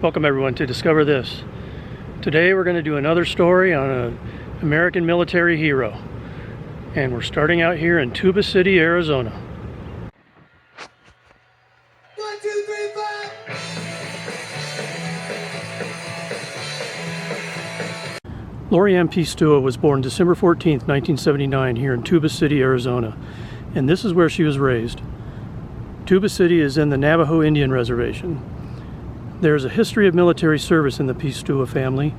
Welcome everyone to Discover This. Today we're going to do another story on an American military hero. And we're starting out here in Tuba City, Arizona. 1, 2, 3, 4. Lori Ann Piestewa was born December 14th, 1979 here in Tuba City, Arizona. And this is where she was raised. Tuba City is in the Navajo Indian Reservation. There is a history of military service in the Piestewa family.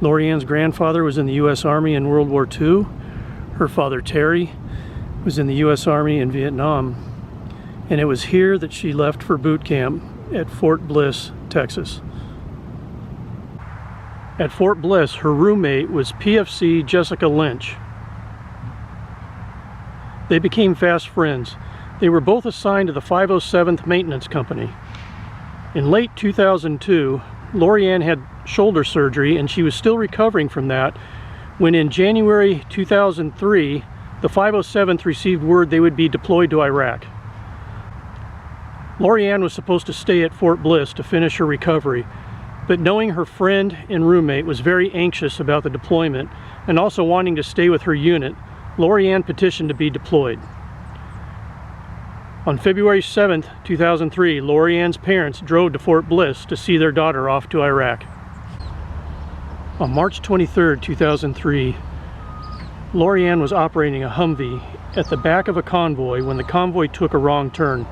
Lori Ann's grandfather was in the U.S. Army in World War II. Her father, Terry, was in the U.S. Army in Vietnam. And it was here that she left for boot camp at Fort Bliss, Texas. At Fort Bliss, her roommate was PFC Jessica Lynch. They became fast friends. They were both assigned to the 507th Maintenance Company. In late 2002, Lori Ann had shoulder surgery and she was still recovering from that when in January 2003, the 507th received word they would be deployed to Iraq. Lori Ann was supposed to stay at Fort Bliss to finish her recovery, but knowing her friend and roommate was very anxious about the deployment and also wanting to stay with her unit, Lori Ann petitioned to be deployed. On February 7th, 2003, Lori Ann's parents drove to Fort Bliss to see their daughter off to Iraq. On March 23rd, 2003, Lori Ann was operating a Humvee at the back of a convoy when the convoy took a wrong turn.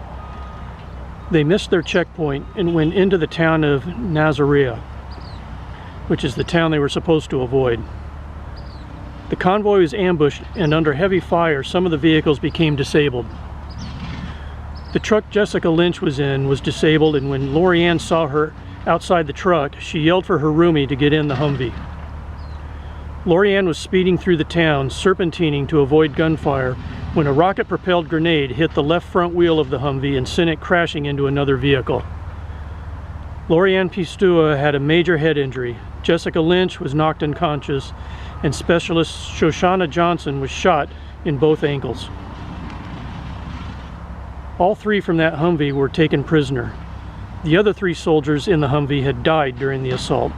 They missed their checkpoint and went into the town of Nazarea, which is the town they were supposed to avoid. The convoy was ambushed and under heavy fire, some of the vehicles became disabled. The truck Jessica Lynch was in was disabled, and when Lori Ann saw her outside the truck, she yelled for her roomie to get in the Humvee. Lori Ann was speeding through the town, serpentining to avoid gunfire, when a rocket-propelled grenade hit the left front wheel of the Humvee and sent it crashing into another vehicle. Lori Ann Piestewa had a major head injury. Jessica Lynch was knocked unconscious, and Specialist Shoshana Johnson was shot in both ankles. All three from that Humvee were taken prisoner. The other 3 soldiers in the Humvee had died during the assault.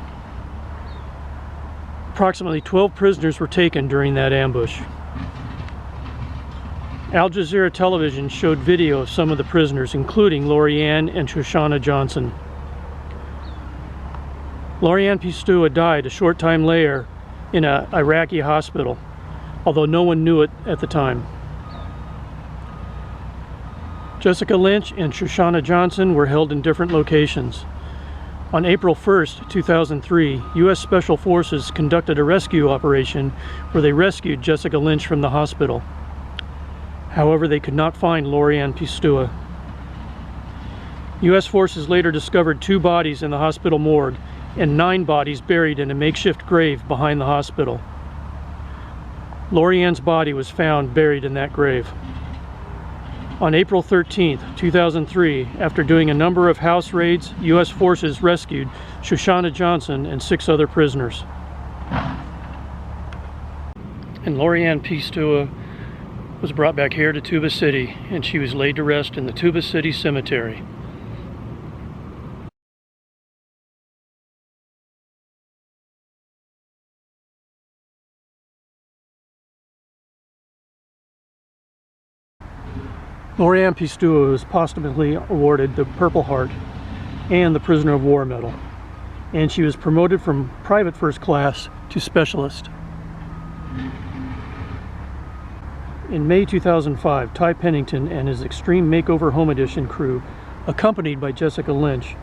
Approximately 12 prisoners were taken during that ambush. Al Jazeera television showed video of some of the prisoners, including Lori Ann and Shoshana Johnson. Lori Ann Piestewa died a short time later in an Iraqi hospital, although no one knew it at the time. Jessica Lynch and Shoshana Johnson were held in different locations. On April 1st, 2003, U.S. Special Forces conducted a rescue operation where they rescued Jessica Lynch from the hospital. However, they could not find Lori Ann Piestewa. U.S. forces later discovered 2 bodies in the hospital morgue and 9 bodies buried in a makeshift grave behind the hospital. Lori Ann's body was found buried in that grave. On April 13th, 2003, after doing a number of house raids, U.S. forces rescued Shoshana Johnson and 6 other prisoners. And Lori Ann Piestewa was brought back here to Tuba City, and she was laid to rest in the Tuba City Cemetery. Lori Ann Piestewa was posthumously awarded the Purple Heart and the Prisoner of War Medal, and she was promoted from private first class to specialist. In May 2005, Ty Pennington and his Extreme Makeover Home Edition crew, accompanied by Jessica Lynch,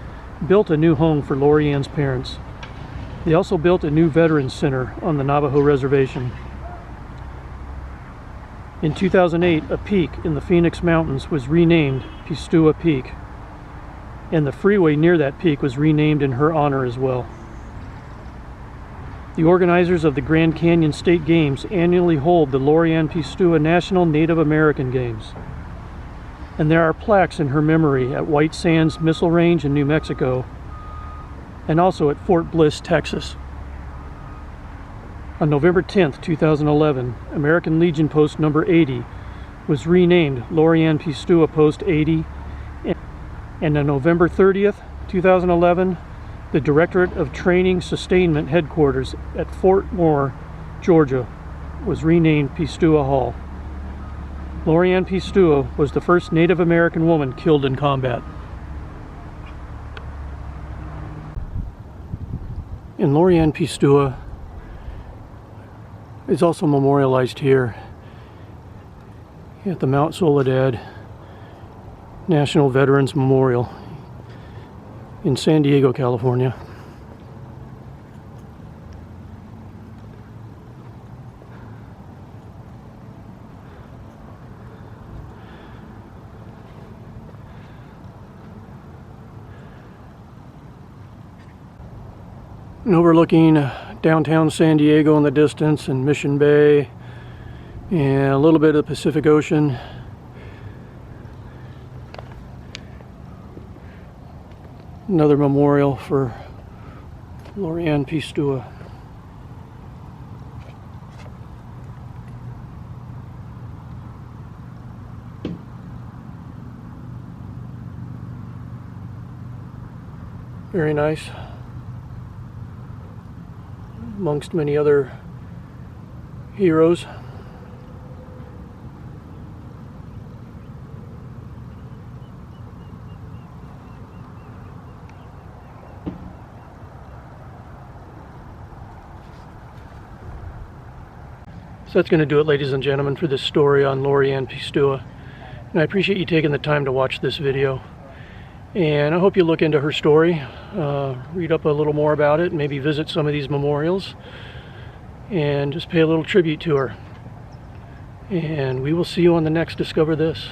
built a new home for Lori Ann's parents. They also built a new Veterans Center on the Navajo Reservation. In 2008, a peak in the Phoenix Mountains was renamed Piestewa Peak, and the freeway near that peak was renamed in her honor as well. The organizers of the Grand Canyon State Games annually hold the Lori Ann Piestewa National Native American Games, and there are plaques in her memory at White Sands Missile Range in New Mexico and also at Fort Bliss, Texas. On November 10, 2011, American Legion Post number 80 was renamed Lori Ann Piestewa Post 80, and on November 30th, 2011, The Directorate of Training Sustainment headquarters at Fort Moore, Georgia, was renamed Piestewa Hall. Ann Piestewa was the first Native American woman killed in combat. And Ann Piestewa is also memorialized here at the Mount Soledad National Veterans Memorial in San Diego, California. And overlooking downtown San Diego in the distance and Mission Bay and a little bit of the Pacific Ocean. Another memorial for Ann Piestewa. Very nice. Amongst many other heroes. So that's going to do it, ladies and gentlemen, for this story on Ann Piestewa. And I appreciate you taking the time to watch this video. And I hope you look into her story, read up a little more about it, maybe visit some of these memorials, and just pay a little tribute to her. And we will see you on the next Discover This.